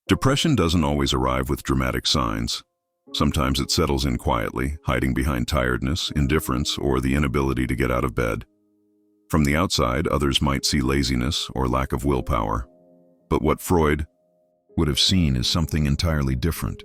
Depression doesn't always arrive with dramatic signs. Sometimes it settles in quietly, hiding behind tiredness, indifference, or the inability to get out of bed. From the outside, others might see laziness or lack of willpower. But what Freud would have seen is something entirely different.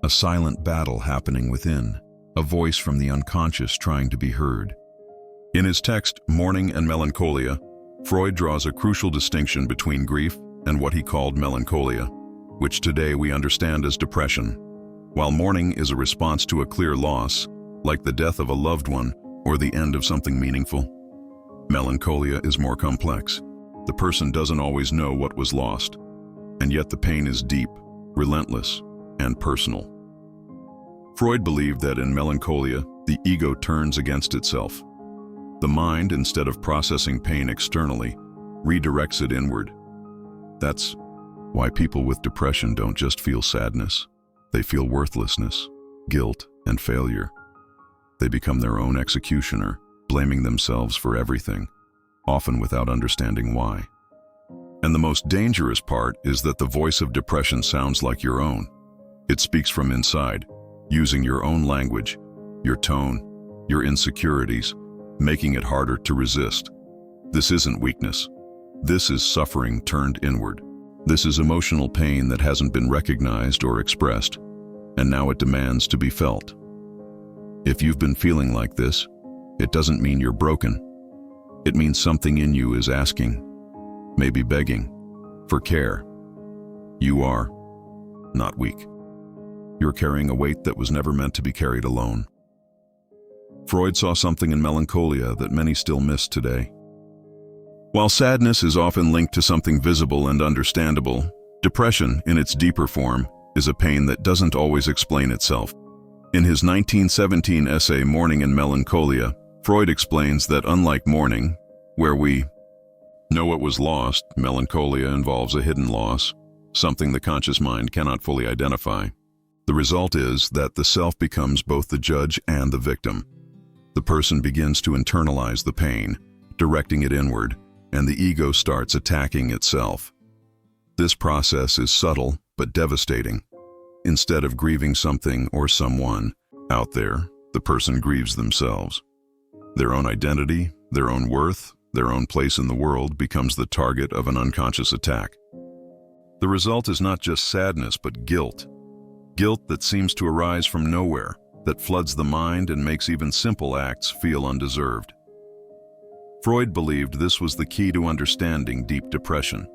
A silent battle happening within, a voice from the unconscious trying to be heard. In his text, Mourning and Melancholia, Freud draws a crucial distinction between grief and what he called melancholia, which today we understand as depression. While mourning is a response to a clear loss, like the death of a loved one or the end of something meaningful, melancholia is more complex. The person doesn't always know what was lost, and yet the pain is deep, relentless, and personal. Freud believed that in melancholia, the ego turns against itself. The mind, instead of processing pain externally, redirects it inward. That's why people with depression don't just feel sadness. They feel worthlessness, guilt, and failure. They become their own executioner, blaming themselves for everything, often without understanding why. And the most dangerous part is that the voice of depression sounds like your own. It speaks from inside, using your own language, your tone, your insecurities, making it harder to resist. This isn't weakness. This is suffering turned inward. This is emotional pain that hasn't been recognized or expressed, and now it demands to be felt. If you've been feeling like this, it doesn't mean you're broken. It means something in you is asking, maybe begging, for care. You are not weak. You're carrying a weight that was never meant to be carried alone. Freud saw something in melancholia that many still miss today. While sadness is often linked to something visible and understandable, depression, in its deeper form, is a pain that doesn't always explain itself. In his 1917 essay Mourning and Melancholia, Freud explains that unlike mourning, where we know what was lost, melancholia involves a hidden loss, something the conscious mind cannot fully identify. The result is that the self becomes both the judge and the victim. The person begins to internalize the pain, directing it inward, and the ego starts attacking itself. This process is subtle but devastating. Instead of grieving something or someone out there, the person grieves themselves. Their own identity, their own worth, their own place in the world becomes the target of an unconscious attack. The result is not just sadness but guilt. Guilt that seems to arise from nowhere, that floods the mind and makes even simple acts feel undeserved. Freud believed this was the key to understanding deep depression.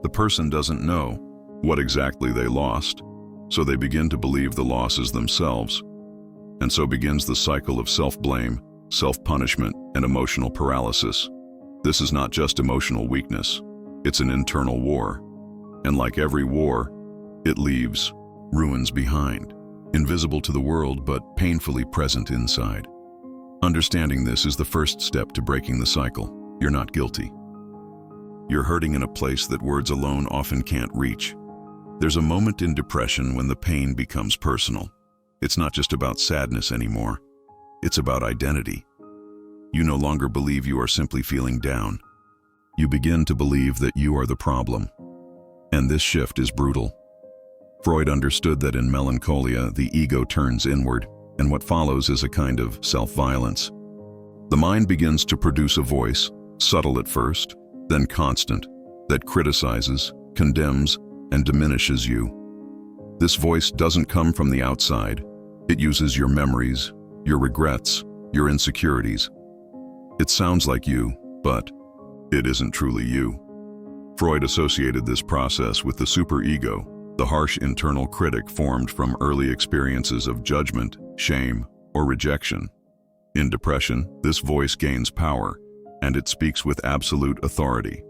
The person doesn't know what exactly they lost, so they begin to believe the loss is themselves. And so begins the cycle of self-blame, self-punishment, and emotional paralysis. This is not just emotional weakness, it's an internal war. And like every war, it leaves ruins behind, invisible to the world but painfully present inside. Understanding this is the first step to breaking the cycle. You're not guilty. You're hurting in a place that words alone often can't reach. There's a moment in depression when the pain becomes personal. It's not just about sadness anymore. It's about identity. You no longer believe you are simply feeling down. You begin to believe that you are the problem. And this shift is brutal. Freud understood that in melancholia, the ego turns inward, and what follows is a kind of self-violence. The mind begins to produce a voice, subtle at first, then constant, that criticizes, condemns, and diminishes you. This voice doesn't come from the outside. It uses your memories, your regrets, your insecurities. It sounds like you, but it isn't truly you. Freud associated this process with the superego, the harsh internal critic formed from early experiences of judgment, shame, or rejection. In depression, this voice gains power, and it speaks with absolute authority.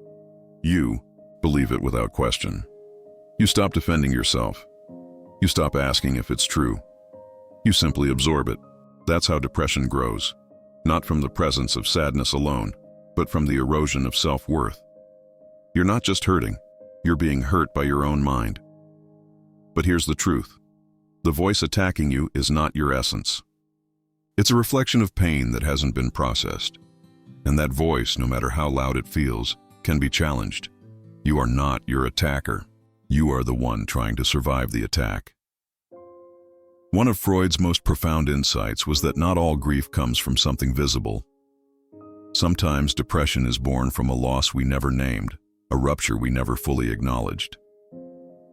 You believe it without question. You stop defending yourself. You stop asking if it's true. You simply absorb it. That's how depression grows, not from the presence of sadness alone, but from the erosion of self-worth. You're not just hurting, you're being hurt by your own mind. But here's the truth. The voice attacking you is not your essence. It's a reflection of pain that hasn't been processed. And that voice, no matter how loud it feels, can be challenged. You are not your attacker. You are the one trying to survive the attack. One of Freud's most profound insights was that not all grief comes from something visible. Sometimes depression is born from a loss we never named, a rupture we never fully acknowledged.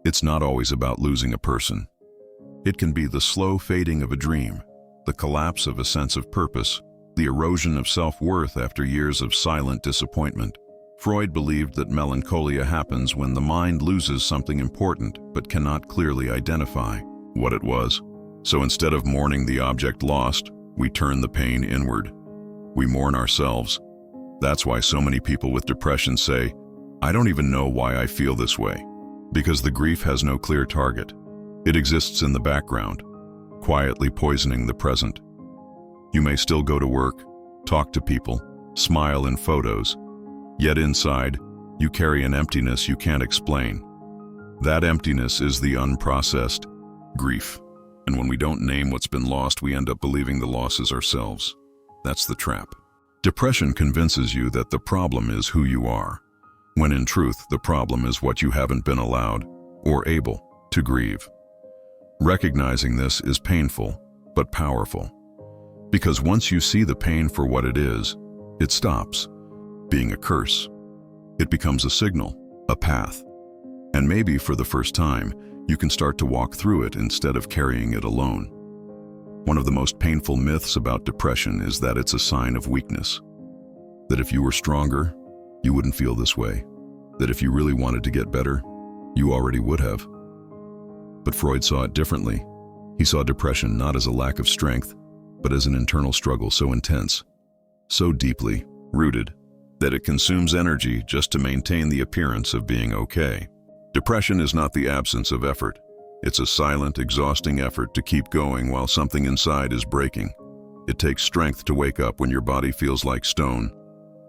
It's not always about losing a person. It can be the slow fading of a dream, the collapse of a sense of purpose, the erosion of self-worth after years of silent disappointment. Freud believed that melancholia happens when the mind loses something important but cannot clearly identify what it was. So instead of mourning the object lost, we turn the pain inward. We mourn ourselves. That's why so many people with depression say, "I don't even know why I feel this way." Because the grief has no clear target. It exists in the background, quietly poisoning the present. You may still go to work, talk to people, smile in photos, yet inside, you carry an emptiness you can't explain. That emptiness is the unprocessed grief. And when we don't name what's been lost, we end up believing the loss is ourselves. That's the trap. Depression convinces you that the problem is who you are, when in truth, the problem is what you haven't been allowed or able to grieve. Recognizing this is painful, but powerful. Because once you see the pain for what it is, it stops being a curse. It becomes a signal, a path. And maybe for the first time, you can start to walk through it instead of carrying it alone. One of the most painful myths about depression is that it's a sign of weakness. That if you were stronger, you wouldn't feel this way. That if you really wanted to get better, you already would have. But Freud saw it differently. He saw depression not as a lack of strength, but as an internal struggle so intense, so deeply rooted, that it consumes energy just to maintain the appearance of being okay. Depression is not the absence of effort. It's a silent, exhausting effort to keep going while something inside is breaking. It takes strength to wake up when your body feels like stone.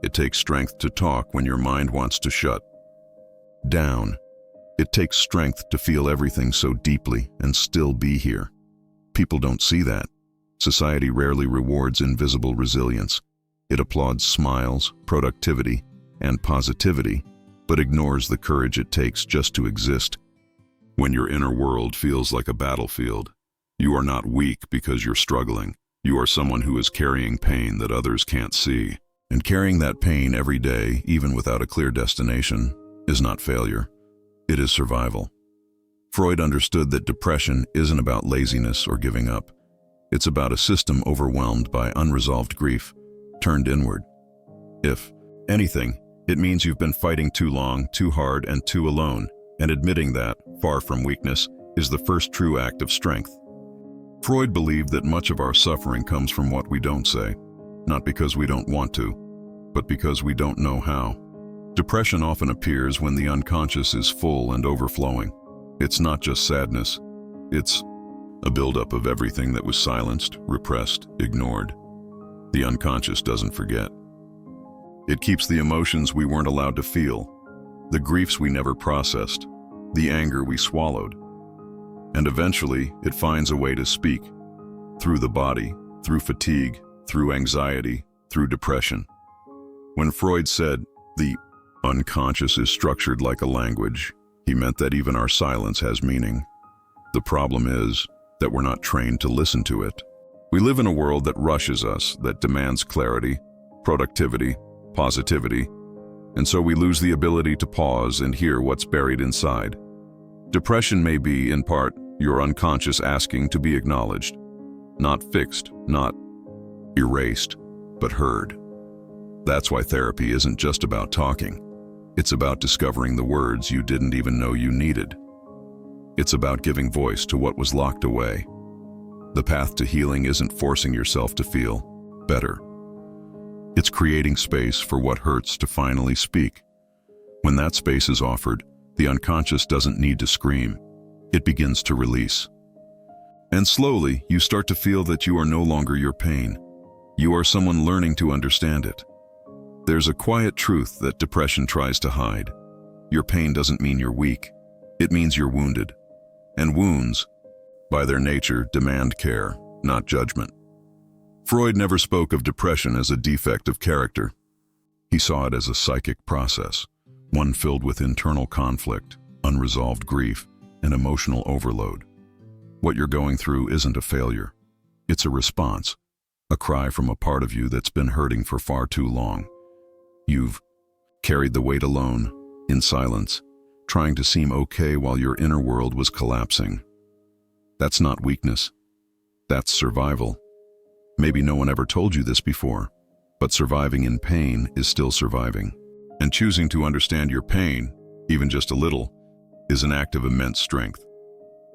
It takes strength to talk when your mind wants to shut down. It takes strength to feel everything so deeply and still be here. People don't see that. Society rarely rewards invisible resilience. It applauds smiles, productivity, and positivity, but ignores the courage it takes just to exist. When your inner world feels like a battlefield, you are not weak because you're struggling. You are someone who is carrying pain that others can't see. And carrying that pain every day, even without a clear destination, is not failure. It is survival. Freud understood that depression isn't about laziness or giving up. It's about a system overwhelmed by unresolved grief, turned inward. If anything, it means you've been fighting too long, too hard, and too alone, and admitting that, far from weakness, is the first true act of strength. Freud believed that much of our suffering comes from what we don't say, not because we don't want to, but because we don't know how. Depression often appears when the unconscious is full and overflowing. It's not just sadness. It's a buildup of everything that was silenced, repressed, ignored. The unconscious doesn't forget. It keeps the emotions we weren't allowed to feel, the griefs we never processed, the anger we swallowed. And eventually, it finds a way to speak, through the body, through fatigue, through anxiety, through depression. When Freud said, the unconscious is structured like a language, he meant that even our silence has meaning. The problem is that we're not trained to listen to it. We live in a world that rushes us, that demands clarity, productivity, positivity, and so we lose the ability to pause and hear what's buried inside. Depression may be, in part, your unconscious asking to be acknowledged, not fixed, not erased, but heard. That's why therapy isn't just about talking. It's about discovering the words you didn't even know you needed. It's about giving voice to what was locked away. The path to healing isn't forcing yourself to feel better. It's creating space for what hurts to finally speak. When that space is offered, the unconscious doesn't need to scream. It begins to release. And slowly, you start to feel that you are no longer your pain. You are someone learning to understand it. There's a quiet truth that depression tries to hide. Your pain doesn't mean you're weak. It means you're wounded. And wounds, by their nature, demand care, not judgment. Freud never spoke of depression as a defect of character. He saw it as a psychic process, one filled with internal conflict, unresolved grief, and emotional overload. What you're going through isn't a failure. It's a response, a cry from a part of you that's been hurting for far too long. You've carried the weight alone, in silence, trying to seem okay while your inner world was collapsing. That's not weakness. That's survival. Maybe no one ever told you this before, but surviving in pain is still surviving. And choosing to understand your pain, even just a little, is an act of immense strength.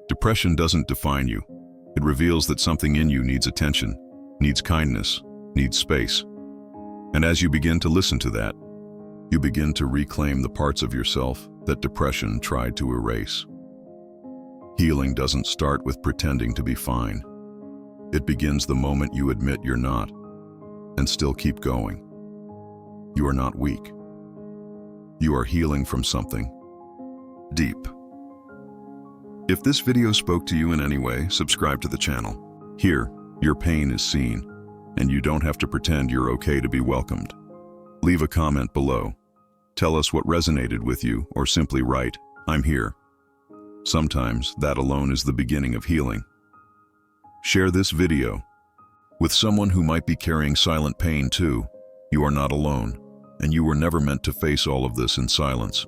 Depression doesn't define you. It reveals that something in you needs attention, needs kindness, needs space. And as you begin to listen to that, you begin to reclaim the parts of yourself that depression tried to erase. Healing doesn't start with pretending to be fine. It begins the moment you admit you're not, and still keep going. You are not weak. You are healing from something deep. If this video spoke to you in any way, subscribe to the channel. Here, your pain is seen, and you don't have to pretend you're okay to be welcomed. Leave a comment below. Tell us what resonated with you, or simply write, "I'm here." Sometimes that alone is the beginning of healing. Share this video with someone who might be carrying silent pain too. You are not alone, and you were never meant to face all of this in silence.